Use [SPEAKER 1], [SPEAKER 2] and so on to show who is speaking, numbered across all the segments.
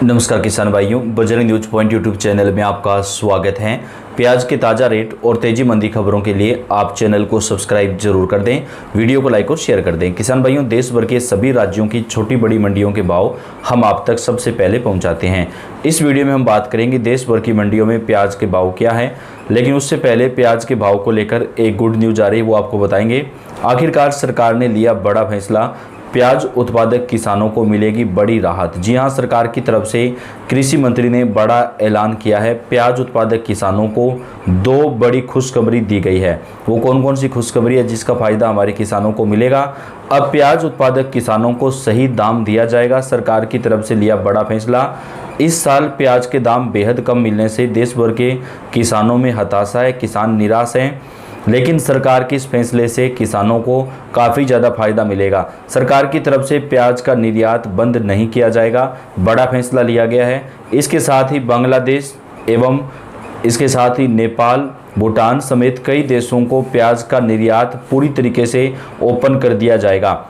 [SPEAKER 1] नमस्कार किसान भाइयों, Bajrang news point YouTube channel में आपका स्वागत है। प्याज के ताज़ा रेट और तेजी मंदी खबरों के लिए आप चैनल को सब्सक्राइब जरूर कर दें, वीडियो को लाइक और शेयर कर दें। किसान भाइयों, देश भर के सभी राज्यों की छोटी बड़ी मंडियों के भाव हम आप तक सबसे पहले पहुंचाते हैं। इस वीडियो में हम बात करेंगे देश भर की मंडियों में प्याज के भाव क्या है, लेकिन उससे पहले प्याज के भाव को लेकर एक गुड न्यूज आ रही है, वो आपको बताएंगे। आखिरकार सरकार ने लिया बड़ा फैसला, प्याज उत्पादक किसानों को मिलेगी बड़ी राहत। जी हां, सरकार की तरफ से कृषि मंत्री ने बड़ा ऐलान किया है। प्याज उत्पादक किसानों को दो बड़ी खुशखबरी दी गई है। वो कौन कौन सी खुशखबरी है जिसका फायदा हमारे किसानों को मिलेगा? अब प्याज उत्पादक किसानों को सही दाम दिया जाएगा। सरकार की तरफ से लिया बड़ा फैसला। इस साल प्याज के दाम बेहद कम मिलने से देश भर के किसानों में हताशा है, किसान निराश हैं। लेकिन सरकार के इस फैसले से किसानों को काफ़ी ज़्यादा फायदा मिलेगा। सरकार की तरफ से प्याज का निर्यात बंद नहीं किया जाएगा, बड़ा फैसला लिया गया है। इसके साथ ही बांग्लादेश एवं इसके साथ ही नेपाल, भूटान समेत कई देशों को प्याज का निर्यात पूरी तरीके से ओपन कर दिया जाएगा।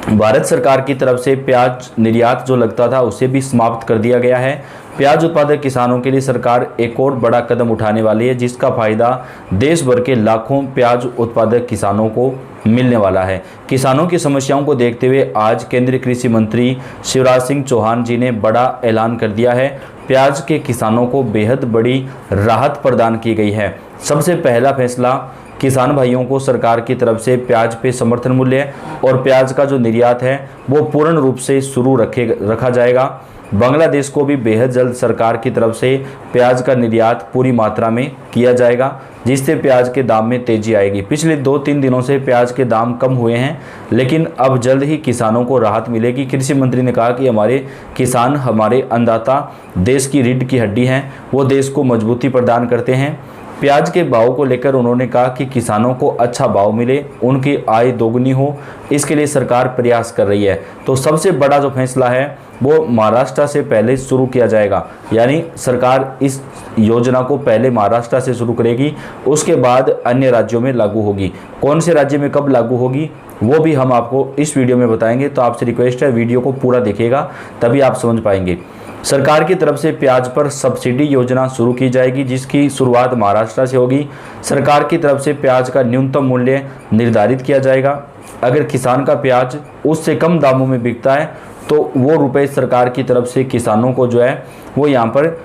[SPEAKER 1] भारत सरकार की तरफ से प्याज निर्यात जो लगता था उसे भी समाप्त कर दिया गया है। प्याज उत्पादक किसानों के लिए सरकार एक और बड़ा कदम उठाने वाली है, जिसका फायदा देश भर के लाखों प्याज उत्पादक किसानों को मिलने वाला है। किसानों की समस्याओं को देखते हुए आज केंद्रीय कृषि मंत्री शिवराज सिंह चौहान जी ने बड़ा ऐलान कर दिया है। प्याज के किसानों को बेहद बड़ी राहत प्रदान की गई है। सबसे पहला फैसला, किसान भाइयों को सरकार की तरफ से प्याज पे समर्थन मूल्य और प्याज का जो निर्यात है वो पूर्ण रूप से शुरू रखा जाएगा। बांग्लादेश को भी बेहद जल्द सरकार की तरफ से प्याज का निर्यात पूरी मात्रा में किया जाएगा, जिससे प्याज के दाम में तेजी आएगी। पिछले 2-3 दिनों से प्याज के दाम कम हुए हैं, लेकिन अब जल्द ही किसानों को राहत मिलेगी। कृषि मंत्री ने कहा कि हमारे किसान हमारे अन्नदाता देश की रीढ़ की हड्डी हैं, वो देश को मजबूती प्रदान करते हैं। प्याज के भाव को लेकर उन्होंने कहा कि किसानों को अच्छा भाव मिले, उनकी आय दोगुनी हो, इसके लिए सरकार प्रयास कर रही है। तो सबसे बड़ा जो फैसला है वो महाराष्ट्र से पहले शुरू किया जाएगा, यानी सरकार इस योजना को पहले महाराष्ट्र से शुरू करेगी, उसके बाद अन्य राज्यों में लागू होगी। कौन से राज्य में कब लागू होगी वो भी हम आपको इस वीडियो में बताएंगे। तो आपसे रिक्वेस्ट है, वीडियो को पूरा देखिएगा, तभी आप समझ पाएंगे। सरकार की तरफ से प्याज पर सब्सिडी योजना शुरू की जाएगी, जिसकी शुरुआत महाराष्ट्र से होगी। सरकार की तरफ से प्याज का न्यूनतम मूल्य निर्धारित किया जाएगा। अगर किसान का प्याज उससे कम दामों में बिकता है तो वो रुपए सरकार की तरफ से किसानों को जो है वो यहाँ पर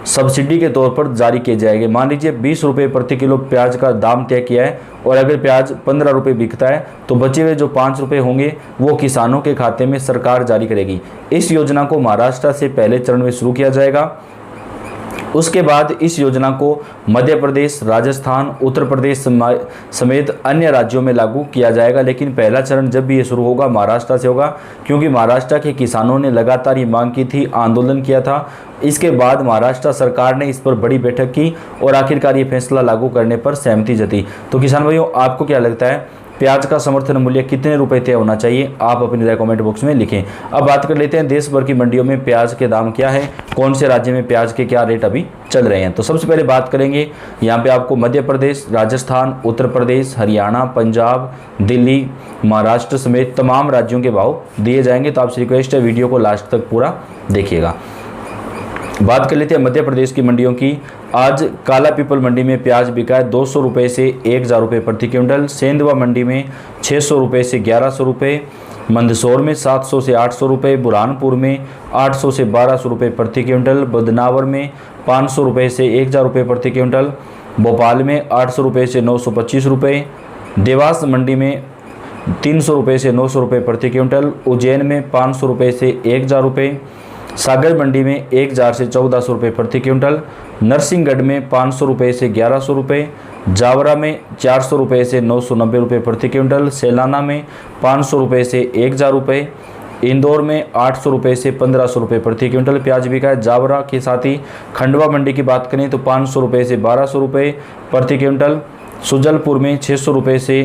[SPEAKER 1] सब्सिडी के तौर पर जारी किए जाएंगे। मान लीजिए 20 रुपये प्रति किलो प्याज का दाम तय किया है और अगर प्याज 15 रुपये बिकता है तो बचे हुए जो 5 रुपये होंगे वो किसानों के खाते में सरकार जारी करेगी। इस योजना को महाराष्ट्र से पहले चरण में शुरू किया जाएगा। उसके बाद इस योजना को मध्य प्रदेश, राजस्थान, उत्तर प्रदेश समेत अन्य राज्यों में लागू किया जाएगा। लेकिन पहला चरण जब भी ये शुरू होगा महाराष्ट्र से होगा, क्योंकि महाराष्ट्र के किसानों ने लगातार ये मांग की थी, आंदोलन किया था। इसके बाद महाराष्ट्र सरकार ने इस पर बड़ी बैठक की और आखिरकार ये फैसला लागू करने पर सहमति जताई। तो किसान भाइयों, आपको क्या लगता है प्याज का समर्थन मूल्य कितने रुपए तय होना चाहिए? आप अपनी राय कमेंट बॉक्स में लिखें। अब बात कर लेते हैं देश भर की मंडियों में प्याज के दाम क्या है, कौन से राज्य में प्याज के क्या रेट अभी चल रहे हैं। तो सबसे पहले बात करेंगे, यहाँ पे आपको मध्य प्रदेश, राजस्थान, उत्तर प्रदेश, हरियाणा, पंजाब, दिल्ली, महाराष्ट्र समेत तमाम राज्यों के भाव दिए जाएंगे। तो आपसे रिक्वेस्ट है, वीडियो को लास्ट तक पूरा देखिएगा। बात कर लेते हैं मध्य प्रदेश की मंडियों की। आज काला पीपल मंडी में प्याज बिका है 200 रुपये से 1000 रुपये प्रति क्विंटल। सेंधवा मंडी में 600 रुपये से 1100 रुपये, मंदसौर में 700 से 800 रुपये, बुरहानपुर में 800 से 1200 रुपये प्रति क्विंटल, बदनावर में 500 रुपये से 1000 रुपये प्रति क्विंटल, भोपाल में 800 रुपये से 925 रुपये, देवास मंडी में 300 रुपये से 900 रुपये प्रति क्विंटल, उज्जैन में 500 रुपये से 1000 रुपये, सागर मंडी में 1000 से 1400 रुपये प्रति क्विंटल, नरसिंहगढ़ में 500 रुपये से 1100 रुपये, जावरा में 400 रुपये से 990 रुपये प्रति क्विंटल, सेलाना में 500 रुपये से 1000 रुपये, इंदौर में 800 रुपये से 1500 रुपये प्रति क्विंटल प्याज बिका है। जावरा के साथ ही खंडवा मंडी की बात करें तो 500 रुपये से 1200 रुपये प्रति क्विंटल, सुजलपुर में 600 रुपये से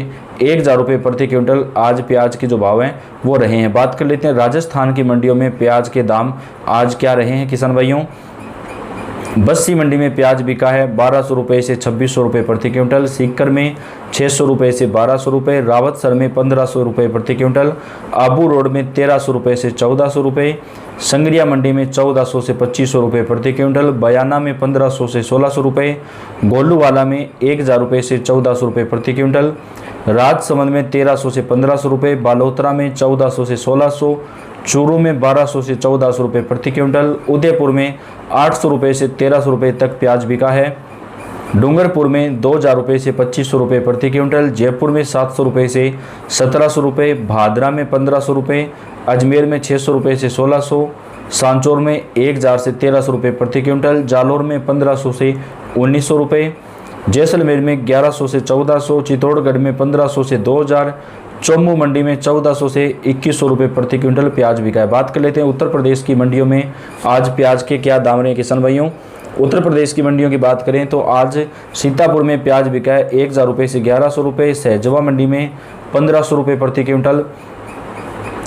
[SPEAKER 1] 1000 रुपये प्रति क्विंटल आज प्याज के जो भाव हैं वो रहे हैं। बात कर लेते हैं राजस्थान की मंडियों में प्याज के दाम आज क्या रहे हैं किसान भाइयों। बस्सी मंडी में प्याज बिका है 1200 रुपये से 2600 रुपये प्रति क्विंटल। सीकर में 600 रुपये से 1200 रुपये। रावतसर में 1500 रुपये प्रति क्विंटल। आबू रोड में 1300 रुपये से 1400 रुपये। संगरिया मंडी में 1400 से 2500 रुपये प्रति क्विंटल। बयाना में 1500 से 1600 रुपये। गोलूवाला में 1000 रुपये से 1400 रुपये प्रति क्विंटल। राजसमंद में 1300 से 1500 रुपये। बालोतरा में 1400 से 1600। चूरू में 1200 से 1400 रुपये प्रति क्विंटल। उदयपुर में 800 रुपये से 1300 रुपये तक प्याज बिका है। डूंगरपुर में 2000 रुपये से 2500 रुपये प्रति क्विंटल। जयपुर में 700 रुपये से 1700 रुपये। भादरा में 1500 रुपये। अजमेर में 600 रुपये से 1600। सांचौर में 1000 से 1300 रुपये प्रति क्विंटल। जालोर में 1500 से 1900 रुपये। जैसलमेर में 1100 से 1400। चित्तौड़गढ़ में 1500 से 2000। चौमू मंडी में 1400 से 2100 रुपये प्रति क्विंटल प्याज बिका है। बात कर लेते हैं उत्तर प्रदेश की मंडियों में आज प्याज के क्या दाम रहे किसान भाइयों। उत्तर प्रदेश की मंडियों की बात करें तो आज सीतापुर में प्याज बिका है 1000 रुपये से 1100 रुपये। सहजवा मंडी में 1500 रुपये प्रति क्विंटल।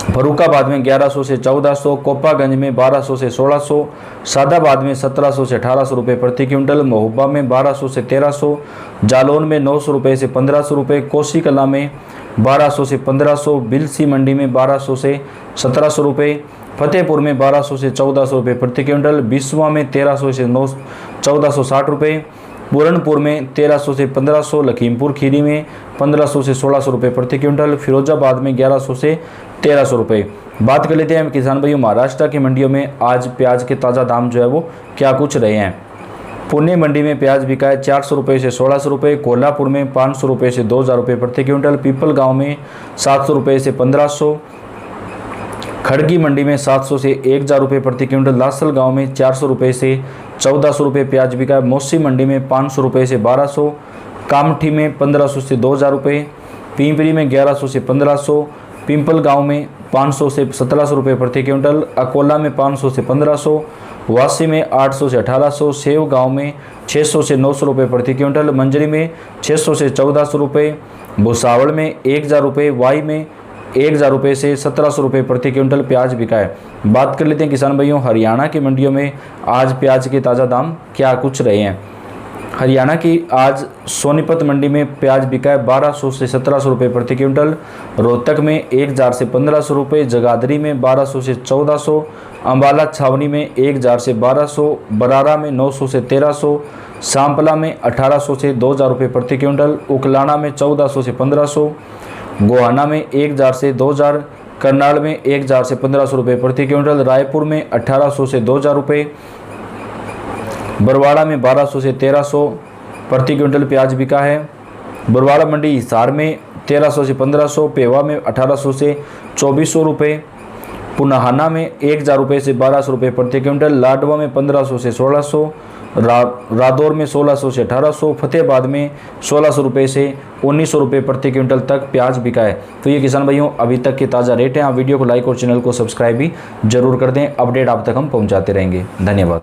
[SPEAKER 1] फरुखाबाद में 1100 से 1400। कोपागंज में 1200 से 1600। सादाबाद में 1700 से 1800 रुपये प्रति क्विंटल। महोबा में 1200 से 1300। जालौन में 900 रुपये से 1500 रुपये। कोसी कला में 1200 से 1500। बिलसी मंडी में 1200 से 1700 रुपये। फतेहपुर में 1200 से 1400 रुपये प्रति क्विंटल। बिस्वा में 1300 से 1460 रुपये। पूरनपुर में 1300 से 1500। लखीमपुर खीरी में 1500 से 1600 रुपये प्रति क्विंटल। फिरोजाबाद में 1100 से 1300 रुपये। बात कर लेते हैं किसान भाइयों महाराष्ट्र की मंडियों में आज प्याज के ताज़ा दाम जो है वो क्या कुछ रहे हैं। पुणे मंडी में प्याज बिका है 400 रुपये से 1600 रुपये। कोल्हापुर में 500 रुपये से 2000 रुपये प्रति क्विंटल। पीपल गांव में 700 रुपये से 1500। खड़गी मंडी में 700 से 1000 रुपये प्रति क्विंटल। लासल गांव में 400 रुपये से 1400 रुपये प्याज बिका है। मोसी मंडी में 500 रुपये से 1200। कामठी में 1500 से 2000 रुपये। पिंपरी में 1100 से 1500। पिंपल गांव में 500 से 1700 रुपये प्रति क्विंटल। अकोला में 500 से 1500। वासी में 800 से 1800। सेव गांव में 600 से 900 रुपये प्रति क्विंटल। मंजरी में 600 से 1400 रुपये। भुसावल में 1000 रुपये। वाई में 1000 रुपये से 1700 रुपये प्रति क्विंटल प्याज बिका है। बात कर लेते हैं किसान भाइयों हरियाणा की मंडियों में आज प्याज के ताज़ा दाम क्या कुछ रहे हैं। हरियाणा की आज सोनीपत मंडी में प्याज बिका है 1200 से 1700 रुपये प्रति क्विंटल। रोहतक में 1000 से 1500 रुपये। जगाधरी में 1200 से 1400। अम्बाला छावनी में 1000 से 1200। बरारा में 900 से 1300। सांपला में 1800 से 2000 रुपये प्रति क्विंटल। उकलाना में 1400 से 1500। गोहाना में 1000 से 2000। करनाल में 1000 से 1500 रुपये प्रति क्विंटल। रायपुर में 1800 से 2000 रुपये। बरवाड़ा में 1200 से 1300 प्रति क्विंटल प्याज बिका है। बरवाड़ा मंडी हिसार में 1300 से 1500। पेवा में 1800 से 2400 रुपये। पुनाहाना में 1000 रुपये से 1200 रुपये प्रति क्विंटल। लाडवा में 1500 से 1600। रादौर में 1600 से 1800। फतेहाबाद में 1600 रुपये से 1900 रुपये प्रति क्विंटल तक प्याज बिका है। तो ये किसान भाइयों अभी तक के ताज़ा रेट हैं। आप वीडियो को लाइक और चैनल को सब्सक्राइब भी जरूर कर दें। अपडेट आप तक हम पहुंचाते रहेंगे। धन्यवाद।